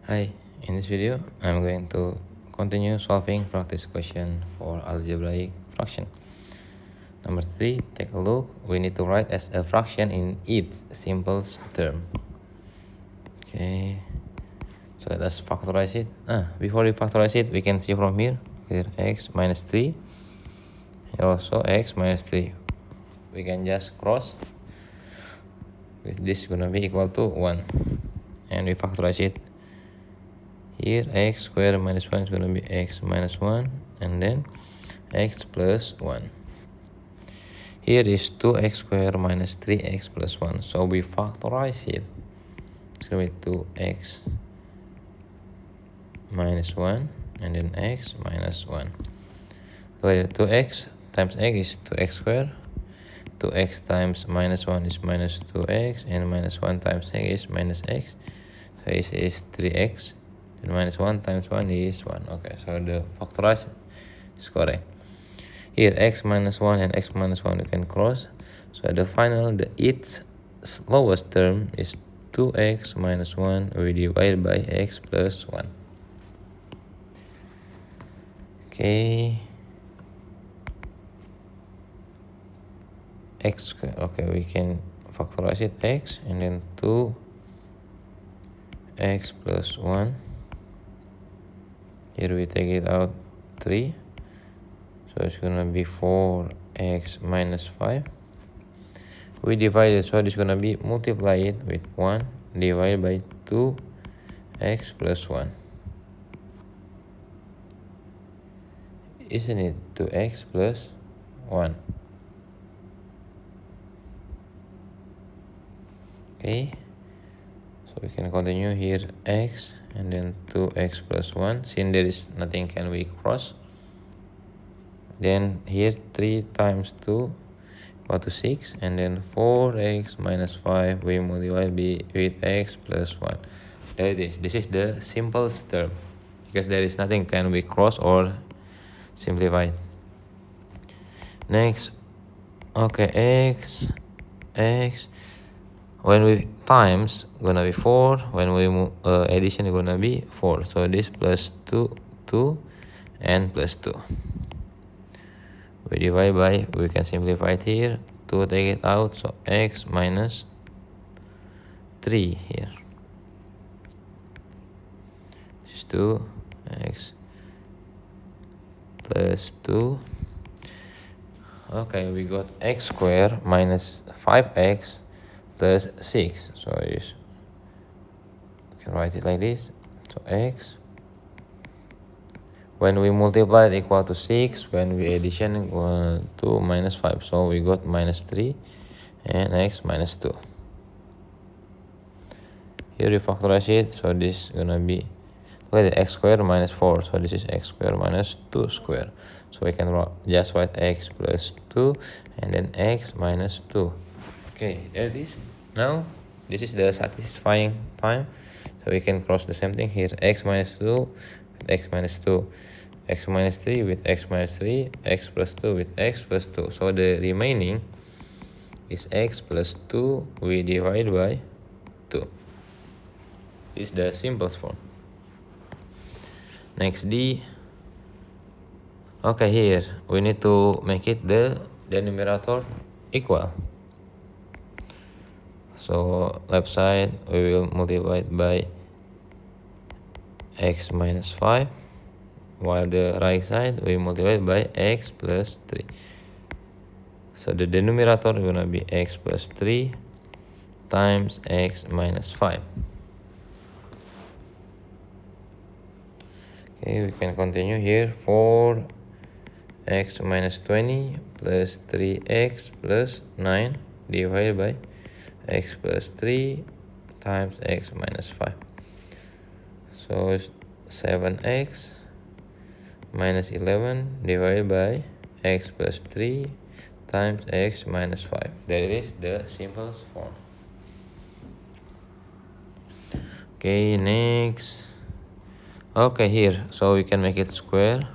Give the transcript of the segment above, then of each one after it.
Hi, in this video I'm going to continue solving practice question for algebraic fraction. Number 3, take a look. We need to write as a fraction in its simplest term. Okay, so let us factorize it. Before we factorize it, we can see from here x minus 3 and also x minus 3. We can just cross with this gonna be equal to 1, and we factorize it. Here x squared minus 1 is going to be x minus 1, and then x plus 1. Here is 2x squared minus 3x plus 1. So we factorize it. It's going to be 2x minus 1, and then x minus 1. So 2x times x is 2x squared. 2x times minus 1 is minus 2x, and minus 1 times x is minus x. So this is 3x. And minus 1 times 1 is 1. Okay, so the factorization is correct. Here x minus 1 and x minus 1 you can cross. So the final, its lowest term is 2x minus 1 we divide by x plus 1. Okay. X squared. Okay, we can factorize it x and then 2x plus 1. Here we take it out 3, so it's gonna be 4x minus 5. We divide it, so it's gonna be multiply it with 1 divided by 2x plus 1. Isn't it 2x plus 1? Okay, so we can continue here x and then 2x plus 1. Since there is nothing can we cross, then here 3 times 2 equal to 6, and then 4x minus 5 we multiply with x plus 1. There it is. This is the simplest term because there is nothing can we cross or simplify. Next, okay, x when we times gonna be 4, when we addition gonna be 4. So this plus 2 and plus 2. We divide by, we can simplify it here. 2 take it out, so x minus 3 here. This is 2x plus 2. Okay, we got x squared minus 5x plus 6. So we can write it like this. So x, when we multiply it equal to 6, when we addition 2 minus 5. So we got minus 3 and x minus 2. Here we factorize it, so this is gonna be x squared minus 4. So this is x squared minus 2 squared. So we can just write x plus 2 and then x minus 2. Okay, there it is. Now this is the satisfying time, so we can cross the same thing here. X minus 2 with x minus 2, x minus 3 with x minus 3, x plus 2 with x plus 2. So the remaining is x plus 2 we divide by 2. This is the simplest form. Next D. Okay, here we need to make it the denominator equal. So left side we will multiply it by x minus 5, while the right side we multiply it by x plus 3. So the denominator is gonna be x plus 3 times x minus 5. Okay, we can continue here. 4x minus 20 plus 3x plus 9 divided by x plus 3 times x minus 5. So it's 7x minus 11 divided by x plus 3 times x minus 5. That is the simplest form. Okay, next. Okay, here, so we can make it square.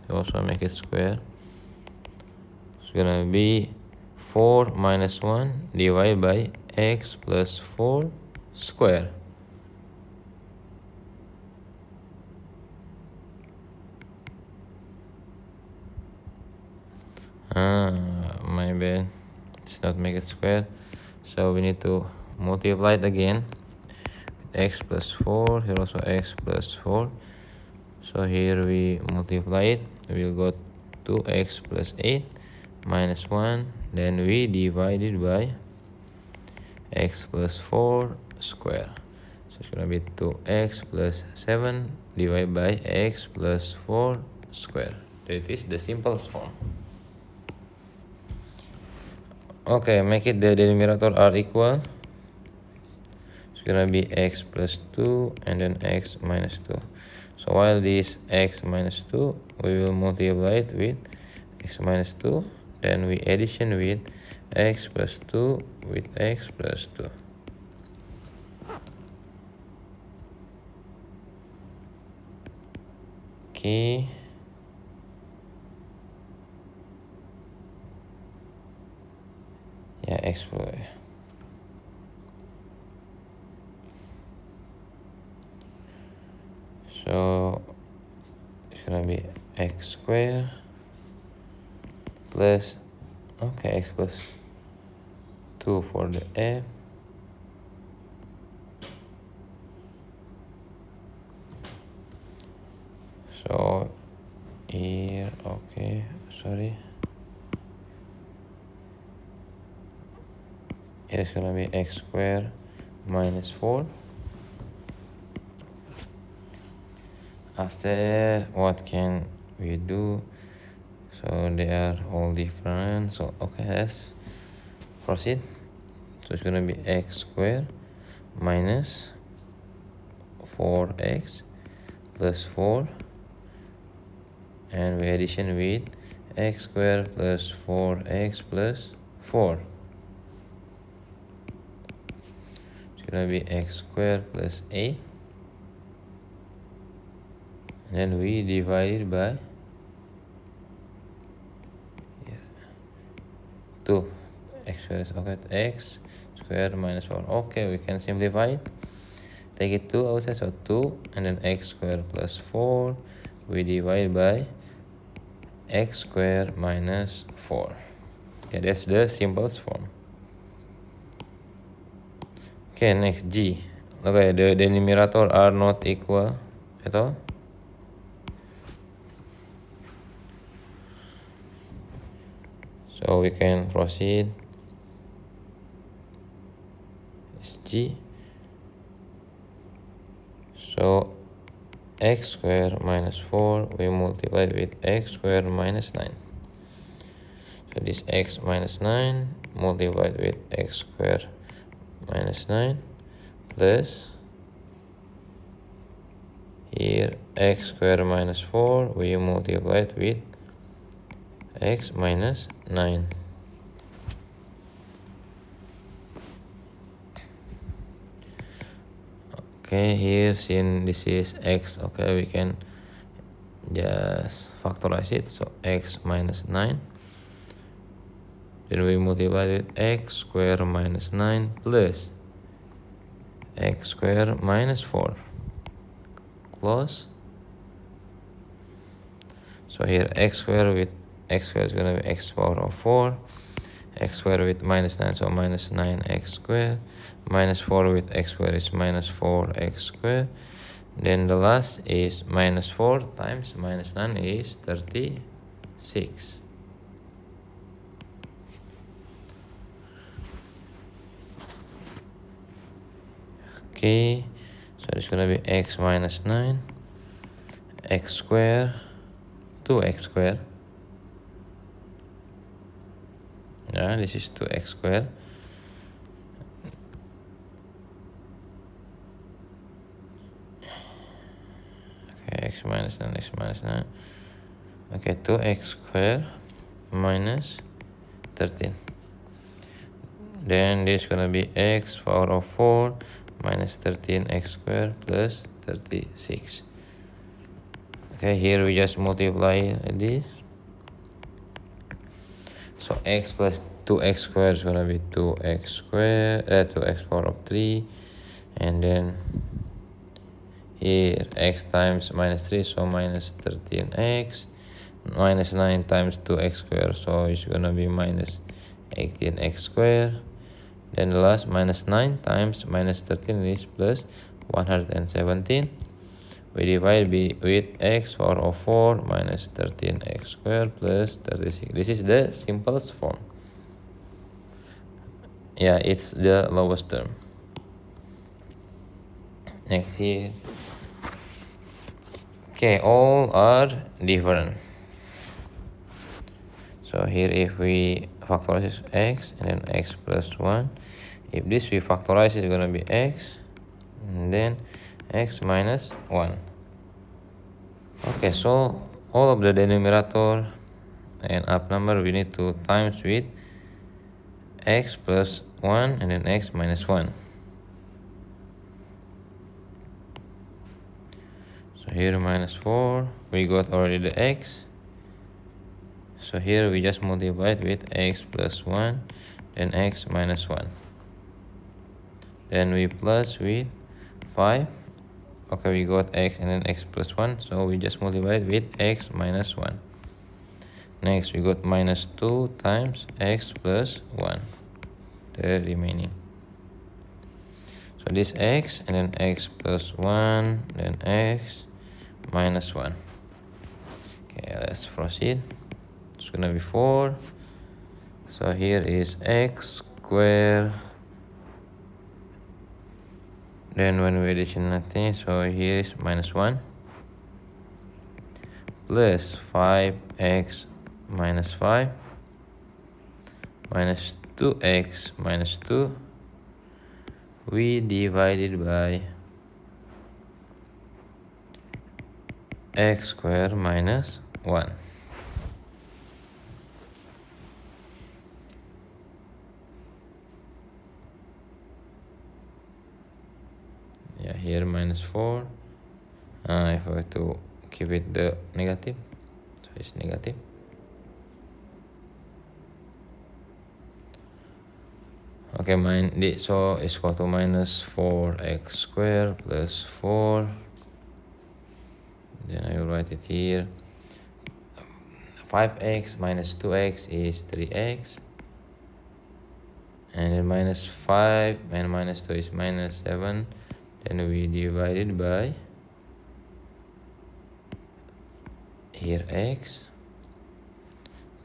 We also make it square. It's gonna be 4 minus 1 divided by x plus 4 square. My bad, it's not make it square, so we need to multiply it again. X plus 4, here also x plus 4. So here we multiply it, we'll go 2x plus 8 minus 1, then we divide it by x plus 4 square. So it's gonna be 2x plus 7 divided by x plus 4 square. That is the simplest form. Okay, make it the denominator are equal. It's gonna be x plus 2 and then x minus 2. So while this x minus 2, we will multiply it with x minus 2, then we addition with x plus 2 with x plus 2. Okay. Yeah, x plus. So it's gonna be x squared plus, okay, x plus 2 for the f. So here, okay, sorry. It is gonna be x squared minus 4. After, what can we do? So they are all different. So okay, let's proceed. So it's gonna be x squared minus 4x plus 4, and we addition with x squared plus 4x plus 4. It's gonna be x squared plus 8, and then we divide it by 2. X squared is okay, x squared minus 4. Okay, we can simplify it. Take it 2 outside, so 2, and then x squared plus 4, we divide by x squared minus 4. Okay, that's the simplest form. Okay, next G. Okay, the denominator are not equal at all. So we can proceed. It's G. So x squared minus 4, we multiply with x squared minus 9. So this x minus 9 multiplied with x squared minus 9 plus here x squared minus 4, we multiplied with x minus 9. Okay, here since this is x, okay, we can just factorize it. So x minus 9, then we multiply with x squared minus 9 plus x squared minus 4. Close. So here x squared with x squared is going to be x power of 4, x squared with minus 9, so minus 9x squared, minus 4 with x squared is minus 4x squared. Then the last is minus 4 times minus 9 is 36. Okay, so it's gonna be x minus 9, x squared, 2x squared. Yeah, this is 2x squared. Okay, x minus 9, x minus 9. Okay, 2x squared minus 13. Then this is gonna be x power of 4 minus 13x squared plus 36. Okay, here we just multiply this. So x plus 2x squared is gonna be 2x squared, 2x power of 3, and then here x times minus 3, so minus 13x, minus 9 times 2x squared, so it's gonna be minus 18x squared. Then the last minus 9 times minus 13 is plus 117. We divide with x power of 4 minus 13x squared plus 36. This is the simplest form. Yeah, it's the lowest term. Next here. Okay, all are different. So here if we factorize x and then x plus 1. If this we factorize, it's gonna be x and then x minus 1. Okay, so all of the denominator and up number we need to times with x plus 1 and then x minus 1. So here minus 4, we got already the x. So here we just multiply it with x plus 1 then x minus 1. Then we plus with 5. Okay, we got x and then x plus 1, so we just multiply it with x minus 1. Next we got minus 2 times x plus 1, the remaining. So this x and then x plus 1 then x minus 1. Okay, let's proceed. It's gonna be 4. So here is x squared. Then when we addition nothing, so here is minus 1 plus 5x minus 5 minus 2x minus 2. We divided by x squared minus 1. Yeah, here minus 4. I forgot to keep it the negative, so it's negative. Okay, so it's equal to minus 4x squared plus 4. Then I will write it here. 5x minus 2x is 3x. And then minus 5 and minus 2 is minus 7. Then we divide it by here x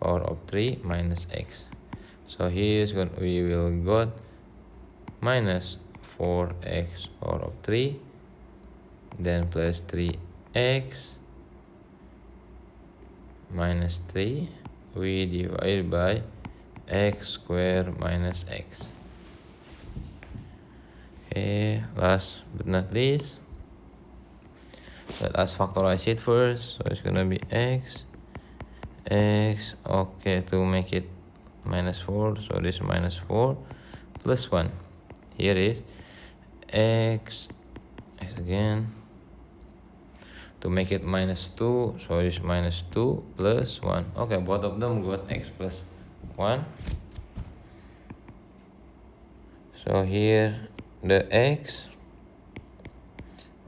power of 3 minus x. So here we will got minus 4x power of 3 then plus 3x minus 3. We divide by x squared minus x. Okay, last but not least, let us factorize it first. So it's gonna be x. Okay, to make it minus 4, so this minus 4 plus 1. Here is x again. To make it minus 2, so it's minus 2 plus 1. Okay, both of them got x plus 1. So here the x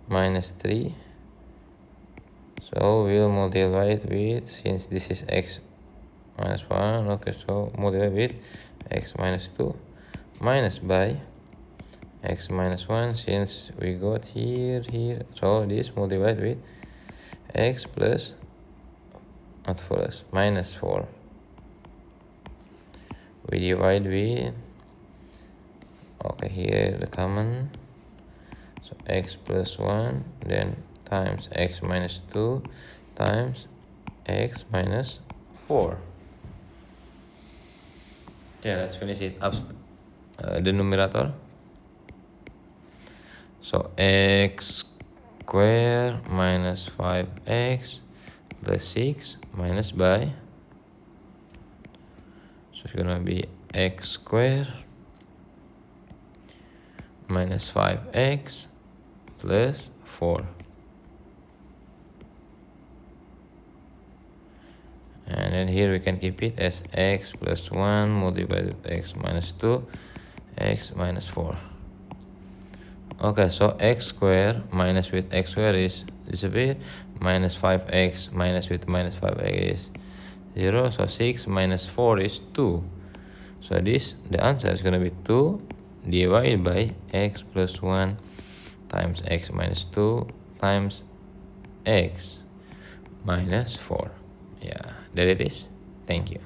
minus 3, so we'll multiply it with, since this is x minus 1, okay, so multiply with x minus 2 minus by x minus 1, since we got here, so this multiplied with x plus, not plus, minus 4. We divide with, okay, here the common, so x plus 1 then times x minus 2 times x minus 4. Okay, let's finish it up the numerator. So x squared minus 5x plus 6 minus by, so it's gonna be x squared minus 5x plus 4. And then here we can keep it as x plus 1 multiplied with x minus 2, x minus 4. Okay, so x squared minus with x squared is disappear. Minus 5x minus with minus 5x is 0. So 6 minus 4 is 2. So the answer is going to be 2 divided by x plus 1 times x minus 2 times x minus 4. Yeah, there it is. Thank you.